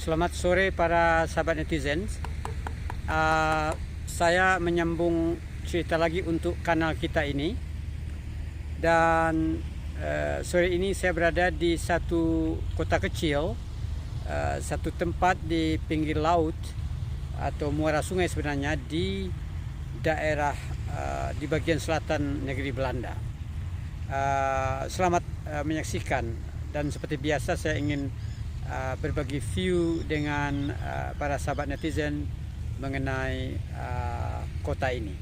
Selamat sore para sahabat netizen. Saya menyambung cerita lagi untuk kanal kita ini. Dan sore ini saya berada di satu kota kecil, satu tempat di pinggir laut atau muara sungai sebenarnya, di daerah di bagian selatan negeri Belanda. Selamat menyaksikan, dan seperti biasa saya ingin berbagi view dengan para sahabat netizen mengenai kota ini.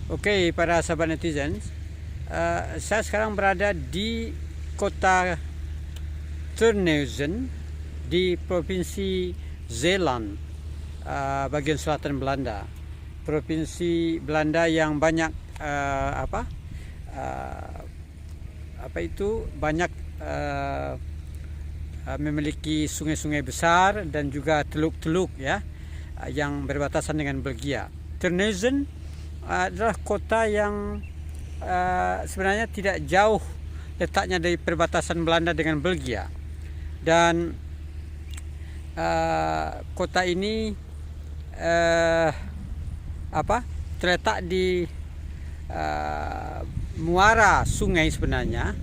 Oke, para sahabat netizen, saya sekarang berada di kota Terneuzen di provinsi Zeeland, bagian selatan Belanda. Provinsi Belanda yang banyak banyak memiliki sungai-sungai besar dan juga teluk-teluk ya, yang berbatasan dengan Belgia. Terneuzen adalah kota yang sebenarnya tidak jauh letaknya dari perbatasan Belanda dengan Belgia. Dan kota ini terletak di muara sungai sebenarnya,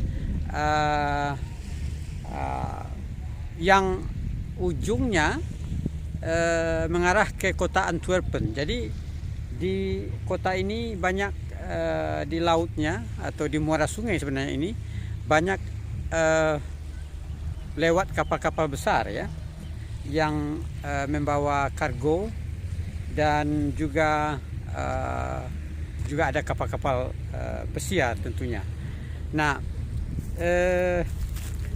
yang ujungnya mengarah ke kota Antwerpen. Jadi di kota ini banyak di lautnya atau di muara sungai sebenarnya ini banyak lewat kapal-kapal besar ya, yang membawa kargo, dan juga ada kapal-kapal pesiar tentunya. Nah,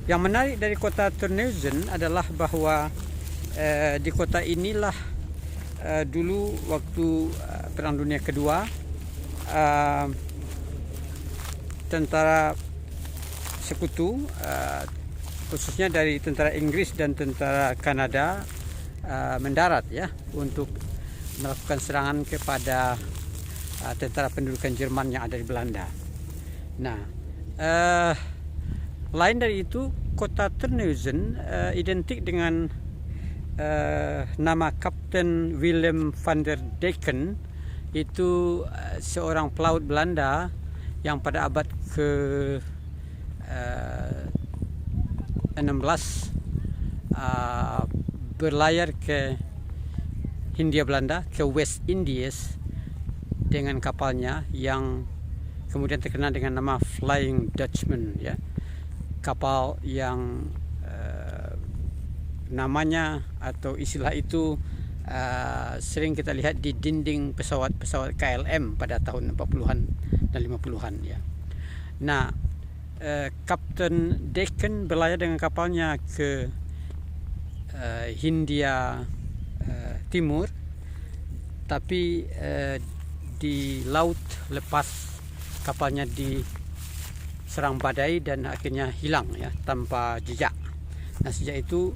yang menarik dari kota Terneuzen adalah bahwa di kota inilah dulu waktu Perang Dunia Kedua, tentara sekutu, khususnya dari tentara Inggris dan tentara Kanada, mendarat ya untuk melakukan serangan kepada tentara pendudukan Jerman yang ada di Belanda. Nah, lain dari itu, kota Terneuzen identik dengan nama Kapten Willem van der Decken. Itu seorang pelaut Belanda yang pada abad ke 16 berlayar ke Hindia Belanda, ke West Indies dengan kapalnya yang kemudian terkenal dengan nama Flying Dutchman ya. Kapal yang namanya atau istilah itu sering kita lihat di dinding pesawat-pesawat KLM pada tahun 40-an dan 50-an ya. Nah, Kapten Decken berlayar dengan kapalnya ke Hindia Timur, tapi di laut lepas kapalnya diserang badai dan akhirnya hilang ya, tanpa jejak. Nah, sejak itu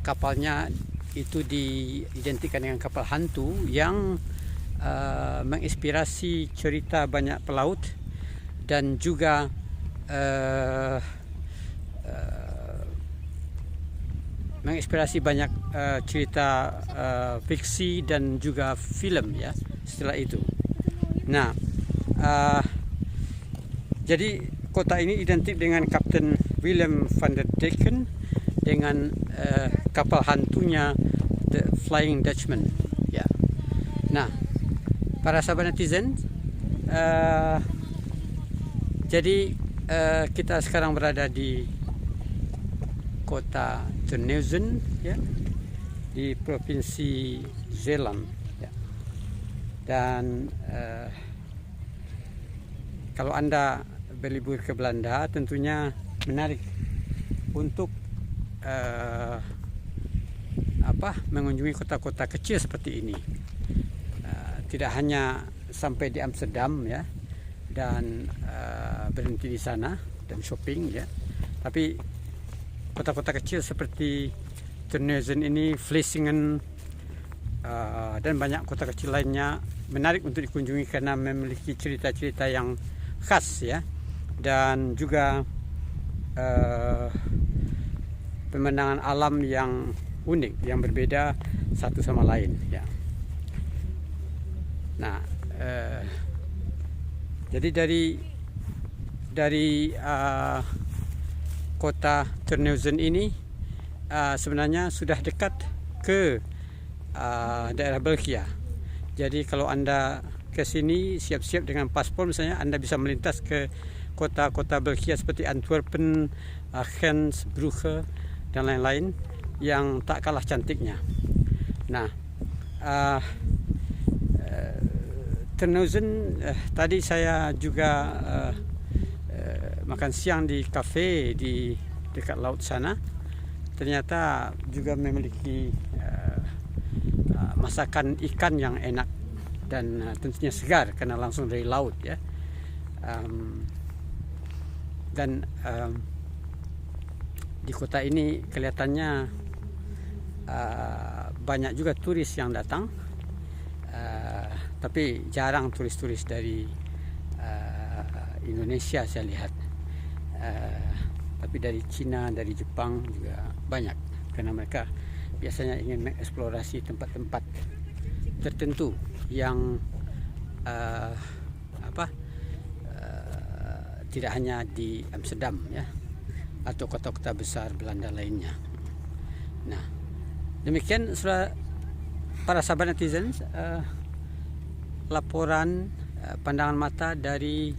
kapalnya itu diidentikan dengan kapal hantu yang menginspirasi cerita banyak pelaut, dan juga menginspirasi banyak cerita fiksi dan juga film ya setelah itu. Nah, jadi kota ini identik dengan Kapten Willem van der Decken dengan kapal hantunya The Flying Dutchman ya. Nah, para sahabat netizen, jadi kita sekarang berada di kota Terneuzen ya, di provinsi Zeeland ya. Dan kalau Anda berlibur ke Belanda, tentunya menarik untuk mengunjungi kota-kota kecil seperti ini. Tidak hanya sampai di Amsterdam ya, dan berhenti di sana dan shopping ya, tapi kota-kota kecil seperti Terneuzen ini, Vlissingen, dan banyak kota kecil lainnya menarik untuk dikunjungi karena memiliki cerita-cerita yang khas ya, dan juga pemandangan alam yang unik, yang berbeda satu sama lain ya. Nah, jadi dari kota Terneuzen ini sebenarnya sudah dekat ke daerah Belgia. Jadi kalau Anda ke sini siap-siap dengan paspor misalnya, Anda bisa melintas ke kota-kota Belgia seperti Antwerpen, Ghent, Brugge dan lain-lain yang tak kalah cantiknya. Nah, Terneuzen, tadi saya juga makan siang di kafe di dekat laut sana. Ternyata juga memiliki masakan ikan yang enak dan tentunya segar karena langsung dari laut ya. Dan di kota ini kelihatannya banyak juga turis yang datang, tapi jarang turis-turis dari Indonesia saya lihat, tapi dari Cina, dari Jepang juga banyak, karena mereka biasanya ingin mengeksplorasi tempat-tempat tertentu yang tidak hanya di Amsterdam ya, atau kota-kota besar Belanda lainnya. Nah, demikian para sahabat netizen, laporan pandangan mata dari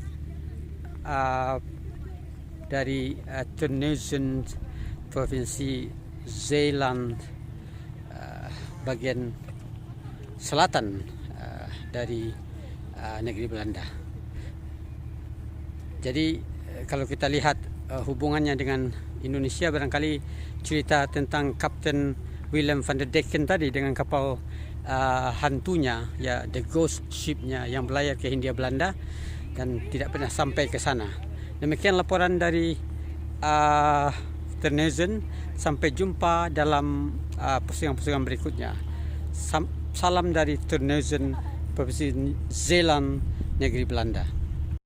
Terneuzen, provinsi Zeeland, bagian selatan dari negeri Belanda. Jadi kalau kita lihat hubungannya dengan Indonesia, barangkali cerita tentang Kapten Willem van der Decken tadi dengan kapal hantunya ya, the ghost ship-nya yang berlayar ke Hindia Belanda dan tidak pernah sampai ke sana. Demikian laporan dari Terneuzen. Sampai jumpa dalam postingan-postingan berikutnya. Salam dari Terneuzen, provinsi Zeeland, negeri Belanda.